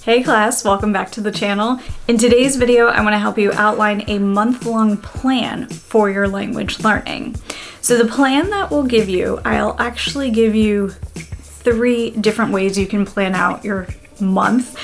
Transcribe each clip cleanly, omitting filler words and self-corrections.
Hey class, welcome back to the channel. In today's video, I want to help you outline a month-long plan for your language learning. So the plan that we'll give you, I'll actually give you 3 different ways you can plan out your month,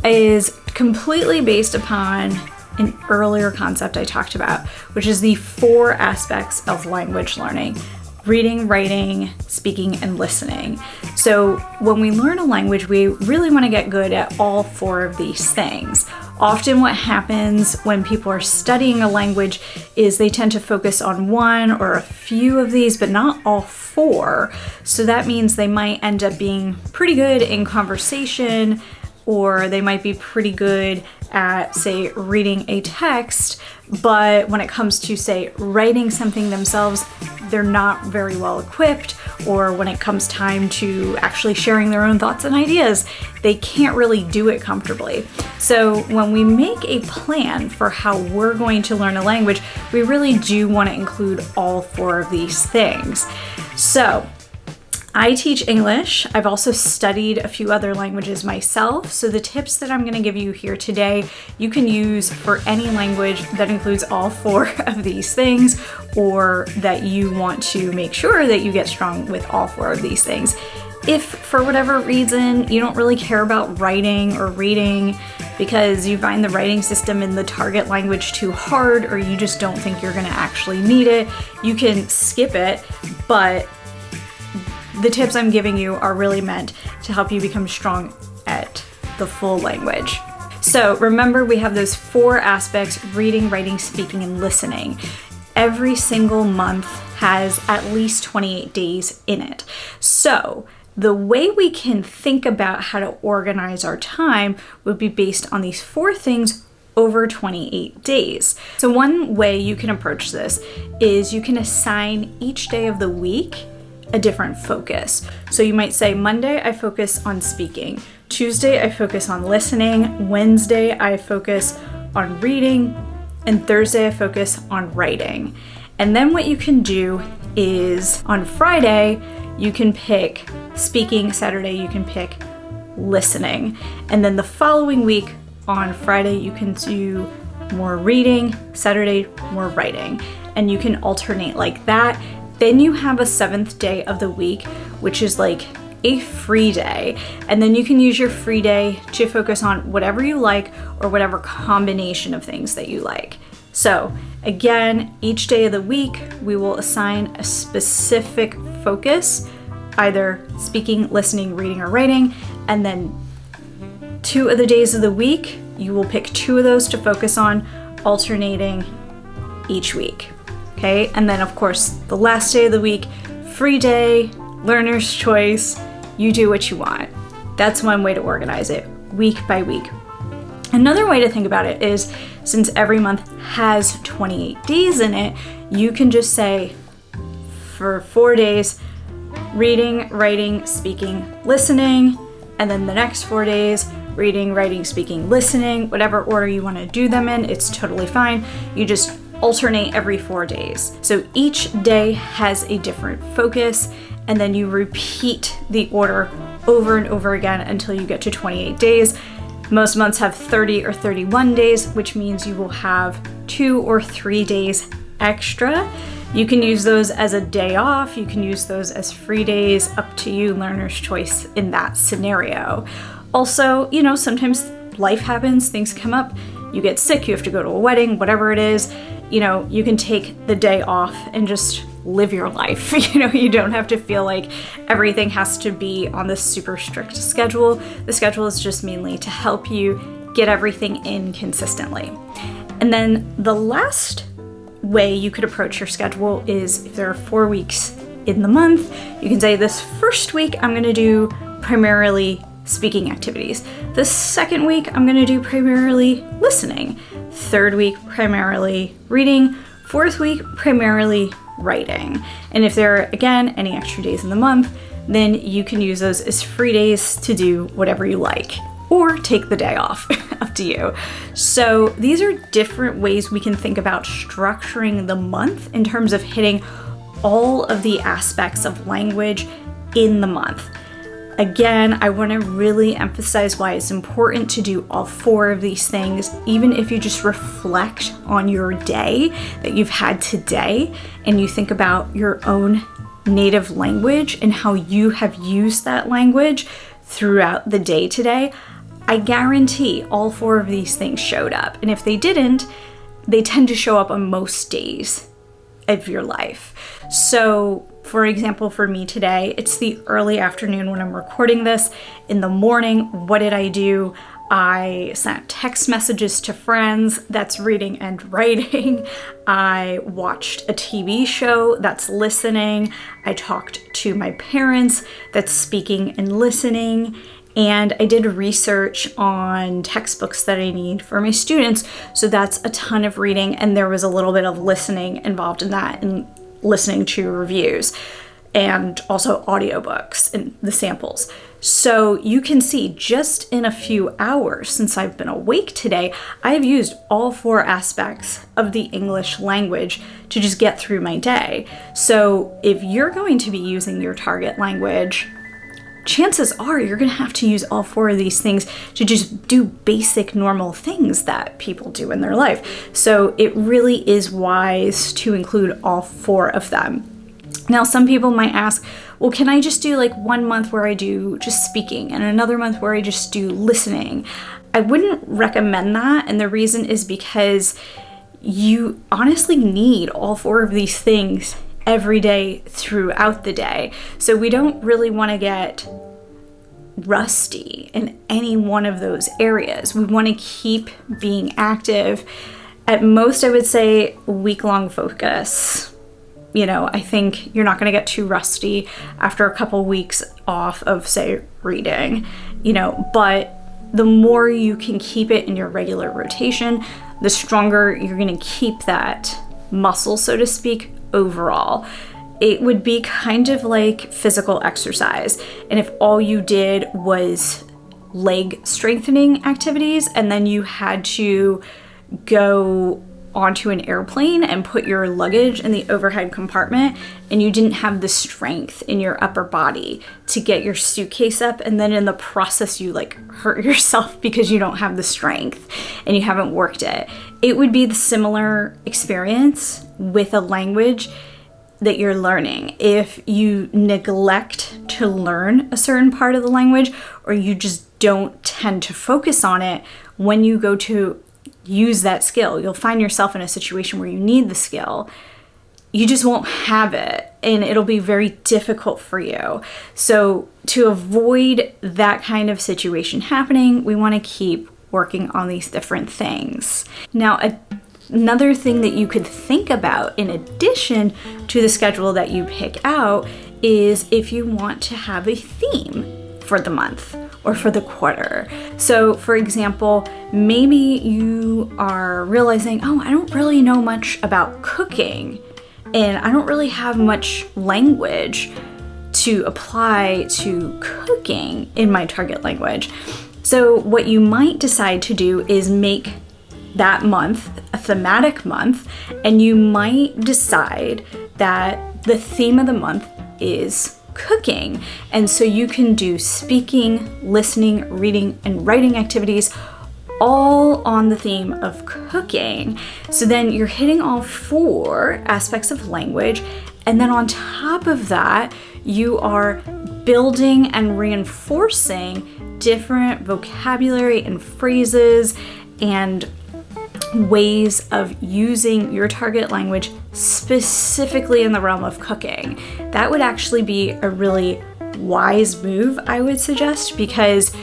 is completely based upon an earlier concept I talked about, which is the 4 aspects of language learning: reading, writing, speaking, and listening. So when we learn a language, we really want to get good at all 4 of these things. Often what happens when people are studying a language is they tend to focus on 1 or a few of these, but not all 4. So that means they might end up being pretty good in conversation, or they might be pretty good at, say, reading a text, but when it comes to, say, writing something themselves, they're not very well equipped, or when it comes time to actually sharing their own thoughts and ideas, they can't really do it comfortably. So when we make a plan for how we're going to learn a language, we really do want to include all 4 of these things. So I teach English. I've also studied a few other languages myself. So the tips that I'm going to give you here today, you can use for any language that includes all 4 of these things, or that you want to make sure that you get strong with all 4 of these things. If for whatever reason you don't really care about writing or reading because you find the writing system in the target language too hard, or you just don't think you're going to actually need it, you can skip it, but the tips I'm giving you are really meant to help you become strong at the full language. So remember, we have those 4 aspects: reading, writing, speaking, and listening. Every single month has at least 28 days in it. So the way we can think about how to organize our time would be based on these 4 things over 28 days. So one way you can approach this is you can assign each day of the week a different focus. So you might say, Monday I focus on speaking, Tuesday I focus on listening, Wednesday I focus on reading, and Thursday I focus on writing. And then what you can do is on Friday you can pick speaking, Saturday you can pick listening, and then the following week on Friday you can do more reading, Saturday more writing, and you can alternate like that. Then you have a 7th day of the week, which is like a free day. And then you can use your free day to focus on whatever you like, or whatever combination of things that you like. So again, each day of the week, we will assign a specific focus, either speaking, listening, reading, or writing. And then 2 of the days of the week, you will pick 2 of those to focus on, alternating each week. Okay, and then of course, the last day of the week, free day, learner's choice, you do what you want. That's one way to organize it, week by week. Another way to think about it is, since every month has 28 days in it, you can just say, for 4 days, reading, writing, speaking, listening, and then the next 4 days, reading, writing, speaking, listening, whatever order you want to do them in, it's totally fine. You just alternate every 4 days. So each day has a different focus, and then you repeat the order over and over again until you get to 28 days. Most months have 30 or 31 days, which means you will have 2 or 3 days extra. You can use those as a day off, you can use those as free days, up to you, learner's choice in that scenario. Also, sometimes life happens, things come up, you get sick, you have to go to a wedding, whatever it is, you can take the day off and just live your life. You don't have to feel like everything has to be on this super strict schedule. The schedule is just mainly to help you get everything in consistently. And then the last way you could approach your schedule is, if there are 4 weeks in the month, you can say, this first week I'm going to do primarily speaking activities. The second week I'm going to do primarily listening. Third week primarily reading. Fourth week primarily writing. And if there are, again, any extra days in the month, then you can use those as free days to do whatever you like, or take the day off, up to you. So these are different ways we can think about structuring the month in terms of hitting all of the aspects of language in the month. Again, I want to really emphasize why it's important to do all 4 of these things, even if you just reflect on your day that you've had today and you think about your own native language and how you have used that language throughout the day today. I guarantee all 4 of these things showed up. And if they didn't, they tend to show up on most days of your life. So for example, for me today, it's the early afternoon when I'm recording this. In the morning, what did I do? I sent text messages to friends, that's reading and writing. I watched a TV show, that's listening. I talked to my parents, that's speaking and listening. And I did research on textbooks that I need for my students. So that's a ton of reading, and there was a little bit of listening involved in that, and listening to reviews and also audiobooks and the samples. So you can see just in a few hours since I've been awake today, I've used all 4 aspects of the English language to just get through my day. So if you're going to be using your target language, chances are you're going to have to use all 4 of these things to just do basic normal things that people do in their life. So it really is wise to include all 4 of them. Now, some people might ask, well, can I just do like 1 month where I do just speaking and another month where I just do listening? I wouldn't recommend that. And the reason is because you honestly need all 4 of these things every day throughout the day. So we don't really want to get rusty in any one of those areas. We want to keep being active. At most, I would say week-long focus. You know, I think you're not going to get too rusty after a couple weeks off of, say, reading, you know, but the more you can keep it in your regular rotation, the stronger you're going to keep that muscle, so to speak, overall. It would be kind of like physical exercise. And if all you did was leg strengthening activities and then you had to go onto an airplane and put your luggage in the overhead compartment and you didn't have the strength in your upper body to get your suitcase up, and then in the process you like hurt yourself because you don't have the strength and you haven't worked it. It would be the similar experience with a language that you're learning. If you neglect to learn a certain part of the language, or you just don't tend to focus on it when you go to use that skill, you'll find yourself in a situation where you need the skill. You just won't have it, and it'll be very difficult for you. So to avoid that kind of situation happening, we want to keep working on these different things. Now, another thing that you could think about in addition to the schedule that you pick out is if you want to have a theme for the month or for the quarter. So for example, maybe you are realizing, oh, I don't really know much about cooking and I don't really have much language to apply to cooking in my target language. So what you might decide to do is make that month a thematic month, and you might decide that the theme of the month is cooking. And so you can do speaking, listening, reading, and writing activities all on the theme of cooking. So then you're hitting all 4 aspects of language, and then on top of that, you are building and reinforcing different vocabulary and phrases and ways of using your target language specifically in the realm of cooking. That would actually be a really wise move, I would suggest, because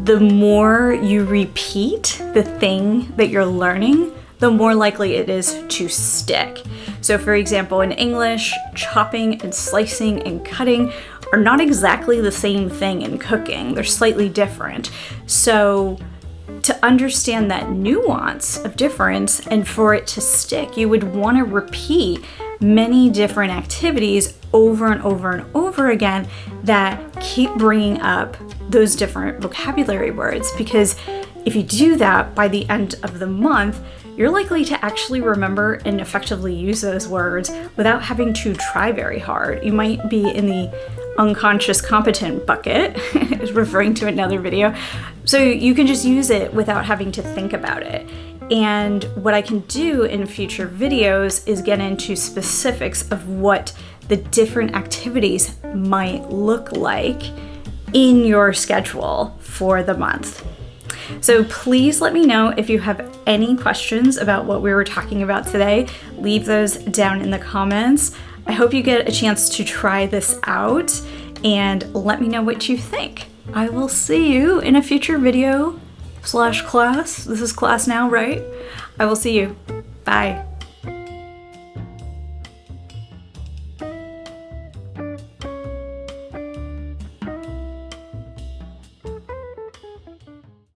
the more you repeat the thing that you're learning, the more likely it is to stick. So for example, in English, chopping and slicing and cutting are not exactly the same thing in cooking. They're slightly different. So to understand that nuance of difference and for it to stick, you would want to repeat many different activities over and over and over again that keep bringing up those different vocabulary words. Because if you do that, by the end of the month, you're likely to actually remember and effectively use those words without having to try very hard. You might be in the unconscious competent bucket, referring to another video. So you can just use it without having to think about it. And what I can do in future videos is get into specifics of what the different activities might look like in your schedule for the month. So please let me know if you have any questions about what we were talking about today. Leave those down in the comments. I hope you get a chance to try this out and let me know what you think. I will see you in a future video / class. This is class now, right? I will see you. Bye.